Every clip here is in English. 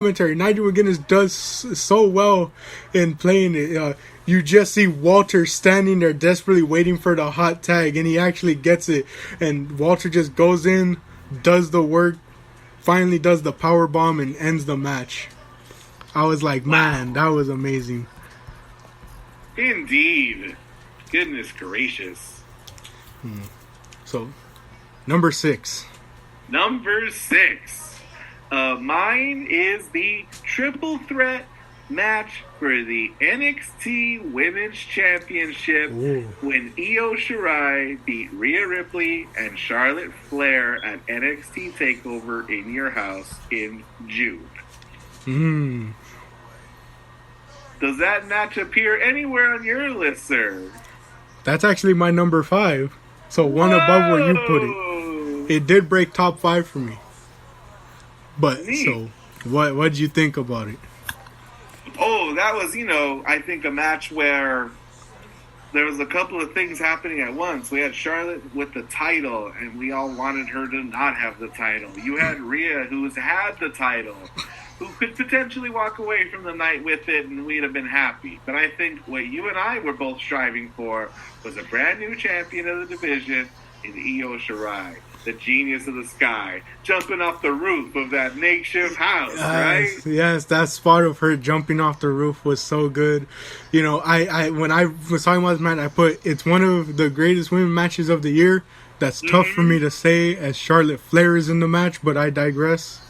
commentary. Nigel McGuinness does so well in playing it. You just see Walter standing there desperately waiting for the hot tag, and he actually gets it. And Walter just goes in, does the work, finally does the power bomb, and ends the match. I was like, man, that was amazing. Indeed. Goodness gracious. So, number 6. Number 6. Mine is the triple threat match for the NXT Women's Championship. Ooh. When Io Shirai beat Rhea Ripley and Charlotte Flair at NXT TakeOver in Your House in June. Does that match appear anywhere on your list, sir? That's actually my number 5. So one above where you put it. It did break top 5 for me. But, Neat. so, what'd you think about it? Oh, that was, I think a match where there was a couple of things happening at once. We had Charlotte with the title, and we all wanted her to not have the title. You had Rhea, who's had the title, who could potentially walk away from the night with it, and we'd have been happy. But I think what you and I were both striving for was a brand new champion of the division in Io Shirai, the genius of the sky, jumping off the roof of that makeshift house, right? Yes, that spot of her jumping off the roof was so good. I when I was talking about this match, I put it's one of the greatest women matches of the year. That's tough for me to say as Charlotte Flair is in the match, but I digress,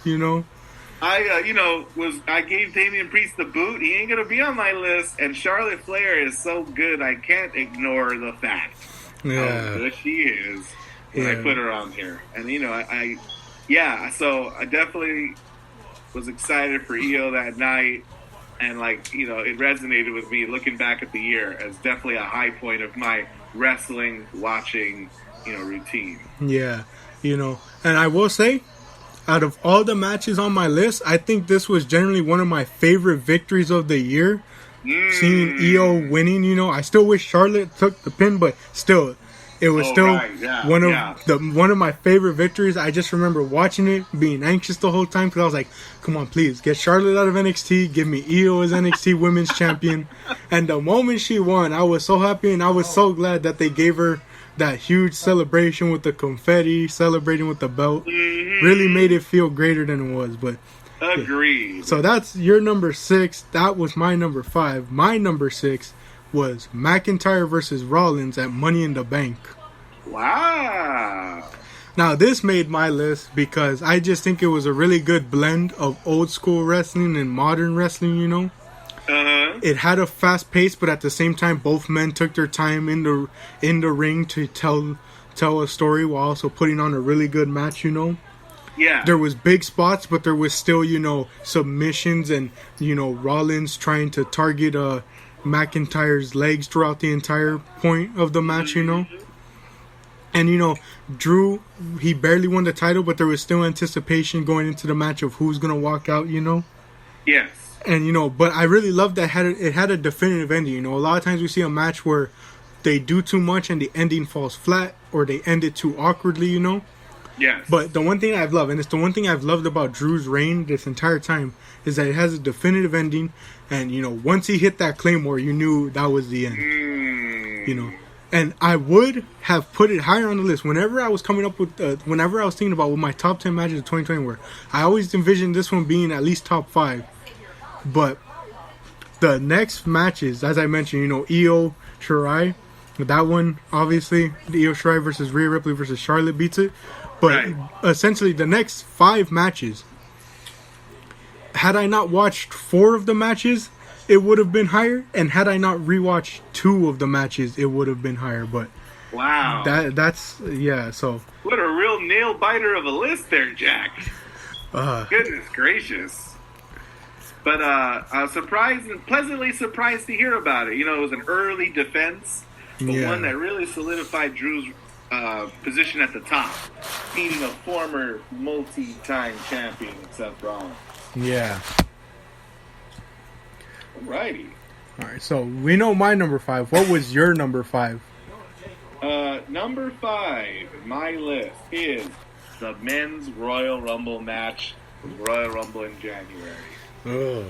I gave Damian Priest the boot. He ain't gonna be on my list, and Charlotte Flair is so good, I can't ignore the fact how good she is when I put her on here. And so I definitely was excited for Io that night, and it resonated with me looking back at the year as definitely a high point of my wrestling watching, routine. Yeah, and I will say, out of all the matches on my list, I think this was generally one of my favorite victories of the year. Seeing Io winning, I still wish Charlotte took the pin, but still, it was one of my favorite victories. I just remember watching it, being anxious the whole time because I was like, "Come on, please get Charlotte out of NXT, give me Io as NXT Women's Champion." And the moment she won, I was so happy, and I was so glad that they gave her that huge celebration with the confetti, celebrating with the belt. Really made it feel greater than it was. But agreed. So that's your number 6. That was my number 5. My number 6 was McIntyre versus Rollins at Money in the Bank. Wow. Now, this made my list because I just think it was a really good blend of old school wrestling and modern wrestling, It had a fast pace, but at the same time, both men took their time in the ring to tell a story while also putting on a really good match, Yeah. There was big spots, but there was still, submissions and, Rollins trying to target McIntyre's legs throughout the entire point of the match, And, Drew, he barely won the title, but there was still anticipation going into the match of who's going to walk out, Yes. And, but I really loved that it had a definitive ending. A lot of times we see a match where they do too much and the ending falls flat or they end it too awkwardly, Yes. But the one thing I've loved, and it's the one thing I've loved about Drew's reign this entire time, is that it has a definitive ending. And, once he hit that Claymore, you knew that was the end. And I would have put it higher on the list. Whenever I was coming up with, whenever I was thinking about what my top 10 matches of 2020 were, I always envisioned this one being at least top 5. But the next matches, as I mentioned, Io Shirai, that one, obviously, the Io Shirai versus Rhea Ripley versus Charlotte beats it. But essentially, the next 5 matches, had I not watched 4 of the matches, it would have been higher. And had I not rewatched 2 of the matches, it would have been higher. But wow, so what a real nail biter of a list there, Jack. Goodness gracious. But I was pleasantly surprised to hear about it. It was an early defense, but one that really solidified Drew's position at the top, beating a former multi-time champion, Seth Rollins. Yeah. Alrighty. Alright, so we know my number 5. What was your number 5? Number 5 in my list is the men's Royal Rumble match, Royal Rumble in January. Oh.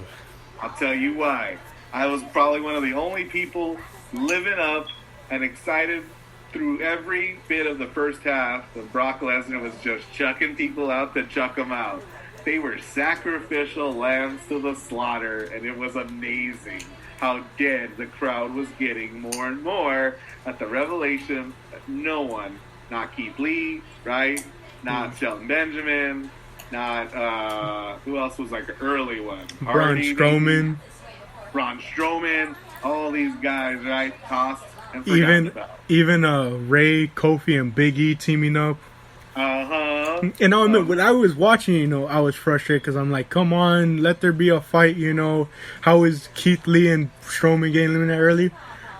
I'll tell you why. I was probably one of the only people living up and excited through every bit of the first half when Brock Lesnar was just chucking people out to chuck them out. They were sacrificial lambs to the slaughter, and it was amazing how dead the crowd was getting more and more at the revelation that no one, not Keith Lee, right? Not Shelton Benjamin, not, who else was like an early one? Braun Strowman. Braun Strowman, all these guys, right? Tossed and forgotten about. Even Ray, Kofi, and Big E teaming up. And I admit, when I was watching, I was frustrated because I'm like, come on, let there be a fight, How is Keith Lee and Strowman getting eliminated early?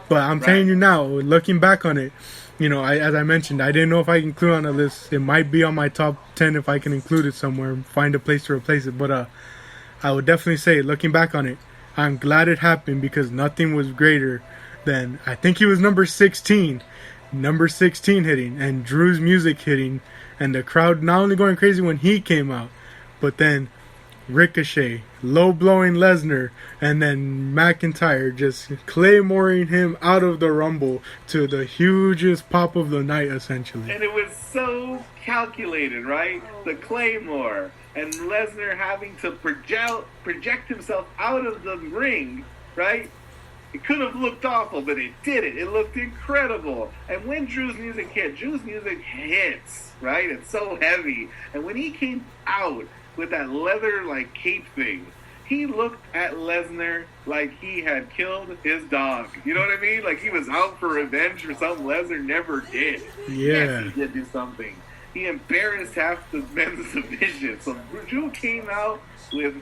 But I'm telling you now, looking back on it, as I mentioned, I didn't know if I can include on the list. It might be on my top 10 if I can include it somewhere, find a place to replace it. But I would definitely say, looking back on it, I'm glad it happened because nothing was greater than, I think he was number 16 hitting, and Drew's music hitting, and the crowd not only going crazy when he came out, but then Ricochet, low-blowing Lesnar, and then McIntyre just claymoring him out of the Rumble to the hugest pop of the night, essentially. And it was so calculated, right? The Claymore, and Lesnar having to project himself out of the ring, right? It could have looked awful, but it didn't. It looked incredible. And when Drew's music hits, right? It's so heavy. And when he came out with that leather, cape thing, he looked at Lesnar like he had killed his dog. You know what I mean? Like he was out for revenge for something Lesnar never did. Yeah. Yes, he did do something. He embarrassed half the men's division. So Drew came out with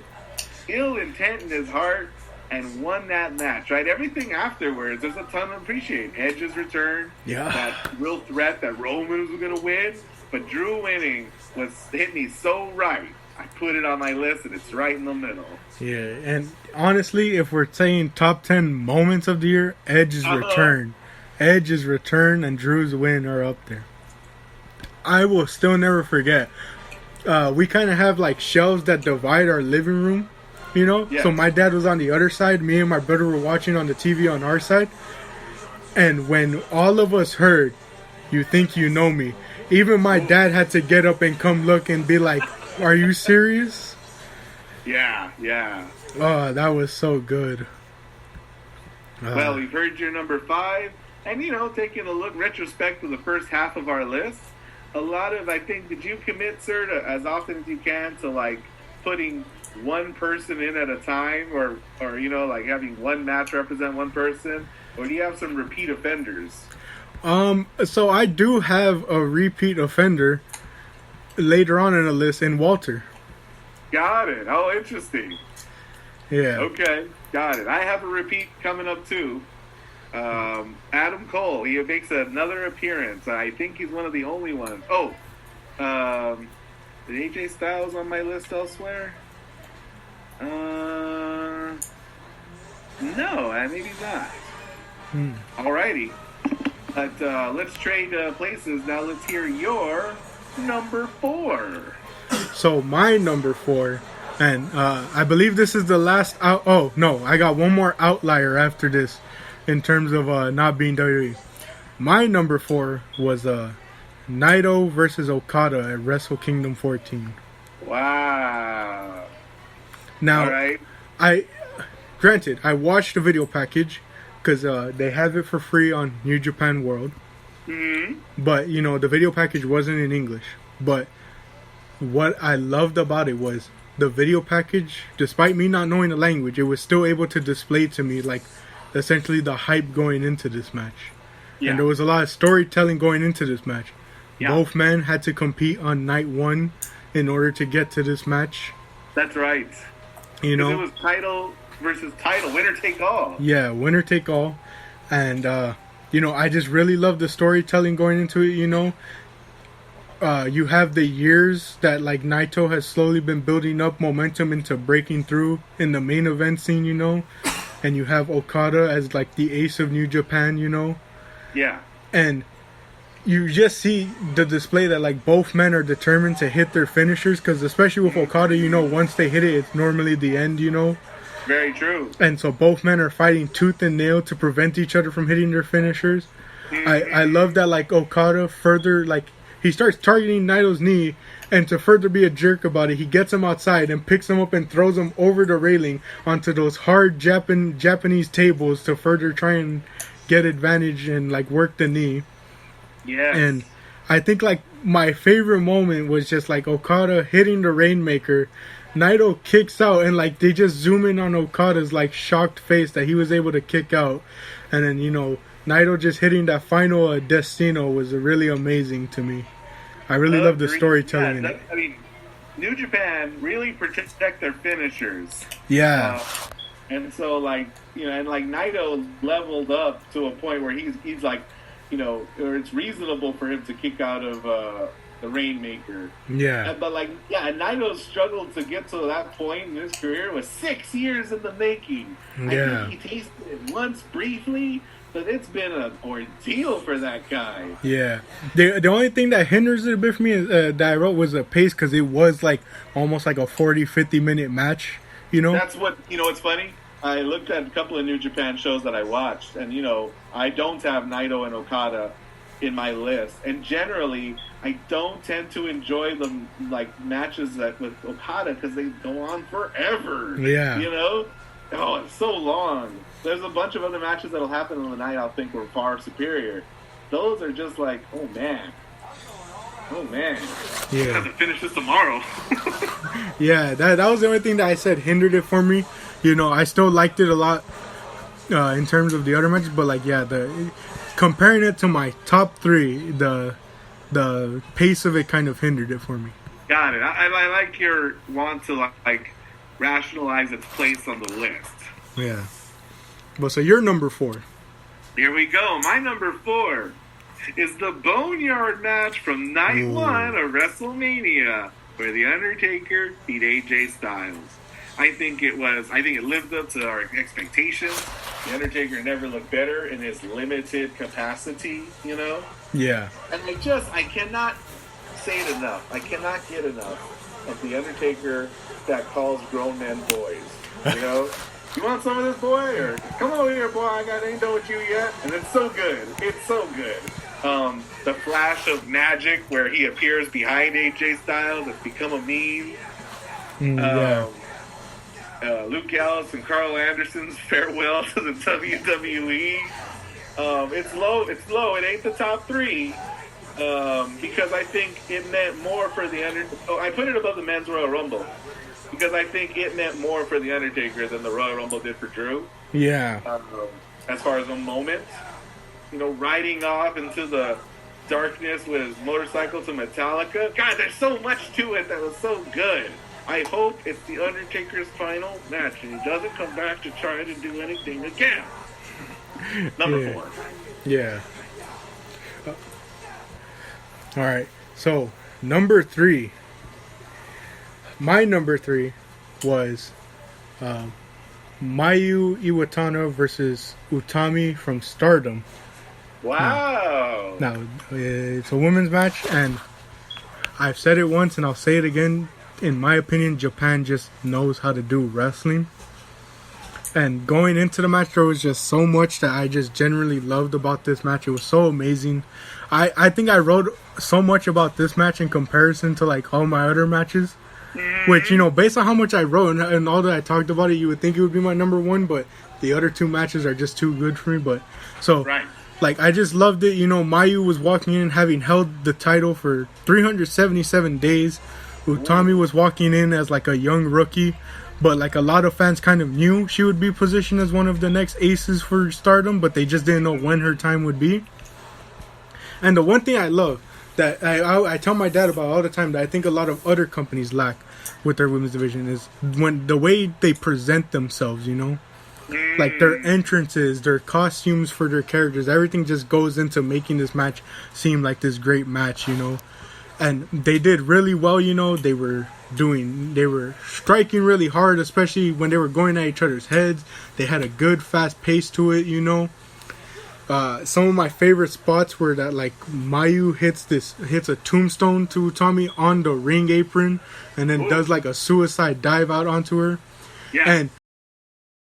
ill intent in his heart and won that match, right? Everything afterwards, there's a ton to appreciate. Edge's return, that real threat that Roman was going to win, but Drew winning hit me so right. I put it on my list, and it's right in the middle. Yeah, and honestly, if we're saying top 10 moments of the year, Edge's return. Edge's return and Drew's win are up there. I will still never forget. We kind of have shelves that divide our living room. Yes. So my dad was on the other side. Me and my brother were watching on the TV on our side. And when all of us heard, "You think you know me," even my dad had to get up and come look and be like, "Are you serious?" Yeah. Oh, that was so good. Well, we've heard your number 5. And, taking a look retrospect to the first half of our list, a lot of, I think, did you commit, sir, to, as often as you can to, putting one person in at a time, or having one match represent one person, or do you have some repeat offenders? So I do have a repeat offender later on in the list in Walter. Got it. Oh, interesting. Yeah. Okay, got it. I have a repeat coming up too. Adam Cole. He makes another appearance. I think he's one of the only ones. Oh, did AJ Styles on my list elsewhere? No, maybe not. Alrighty. But let's trade places. Now let's hear your number 4. So my number 4, and I believe this is the last out. Oh, no, I got one more outlier after this in terms of not being WWE. My number 4 was Naito versus Okada at Wrestle Kingdom 14. Wow. Now, all right. Granted, I watched the video package because they have it for free on New Japan World. Mm-hmm. But, the video package wasn't in English. But what I loved about it was the video package, despite me not knowing the language, it was still able to display to me, essentially the hype going into this match. Yeah. And there was a lot of storytelling going into this match. Yeah. Both men had to compete on night 1 in order to get to this match. That's right. It was title versus title, winner take all. Yeah, winner take all. And, I just really love the storytelling going into it, You have the years that, Naito has slowly been building up momentum into breaking through in the main event scene, And you have Okada as, the ace of New Japan, Yeah. And, you just see the display that like both men are determined to hit their finishers, because especially with Okada, once they hit it, it's normally the end, Very true. And so both men are fighting tooth and nail to prevent each other from hitting their finishers. I love that like Okada further, like he starts targeting Naito's knee, and to further be a jerk about it, he gets him outside and picks him up and throws him over the railing onto those hard Japanese tables to further try and get advantage and like work the knee. Yeah. And I think like my favorite moment was just like Okada hitting the Rainmaker. Naito kicks out, and like they just zoom in on Okada's like shocked face that he was able to kick out, and then Naito just hitting that final Destino was really amazing to me. I really love the storytelling in it. I mean, New Japan really protect their finishers. Yeah. And so like and like Naito leveled up to a point where he's like, or it's reasonable for him to kick out of the Rainmaker. Yeah. But Naito struggled to get to that point in his career was 6 years in the making. Yeah. I think he tasted it once briefly, but it's been an ordeal for that guy. Yeah. The only thing that hinders it a bit for me is, that I wrote was the pace, because it was like almost like a 40-50 minute match, That's what, what's funny? I looked at a couple of New Japan shows that I watched, and, I don't have Naito and Okada in my list. And generally, I don't tend to enjoy the matches with Okada because they go on forever. Yeah. Oh, it's so long. There's a bunch of other matches that'll happen on the night I'll think were far superior. Those are just like, oh man. Yeah. I have to finish this tomorrow. Yeah, that was the only thing that I said hindered it for me. I still liked it a lot in terms of the other matches, but comparing it to my top three, the pace of it kind of hindered it for me. Got it. I like your want to rationalize its place on the list. Yeah. But so you're number 4. Here we go. My number 4 is the Boneyard match from night 1 of WrestleMania, where The Undertaker beat AJ Styles. I think it lived up to our expectations. The Undertaker never looked better in his limited capacity, Yeah. And I cannot say it enough. I cannot get enough of The Undertaker that calls grown men boys, You want some of this, boy? Or come over here, boy, I ain't done with you yet. And it's so good. It's so good. The flash of magic where he appears behind AJ Styles has become a meme. Yeah. Luke Gallows and Carl Anderson's farewell to the WWE. It's low. It ain't the top 3. Because I think it meant more for the I put it above the Men's Royal Rumble. Because I think it meant more for The Undertaker than the Royal Rumble did for Drew. Yeah. As far as a moment. Riding off into the darkness with his motorcycle to Metallica. God, there's so much to it that was so good. I hope it's The Undertaker's final match and he doesn't come back to try to do anything again. Number 4. Yeah. All right. So, number 3. My number 3 was Mayu Iwatana versus Utami from Stardom. Wow. Now, it's a women's match, and I've said it once and I'll say it again. In my opinion, Japan just knows how to do wrestling. And going into the match, there was just so much that I just generally loved about this match. It was so amazing. I think I wrote so much about this match in comparison to all my other matches. Which, based on how much I wrote and all that I talked about it, you would think it would be my number 1, but the other 2 matches are just too good for me. But so, right. I just loved it. Mayu was walking in having held the title for 377 days. Utami was walking in as a young rookie, but a lot of fans kind of knew she would be positioned as one of the next aces for Stardom, but they just didn't know when her time would be. And the one thing I love that I tell my dad about all the time that I think a lot of other companies lack with their women's division is when the way they present themselves, their entrances, their costumes for their characters, everything just goes into making this match seem like this great match, and they did really well. They were striking really hard, especially when they were going at each other's heads. They had a good fast pace to it, Some of my favorite spots were that like Mayu hits a tombstone to Tommy on the ring apron, and then does like a suicide dive out onto her. Yeah. And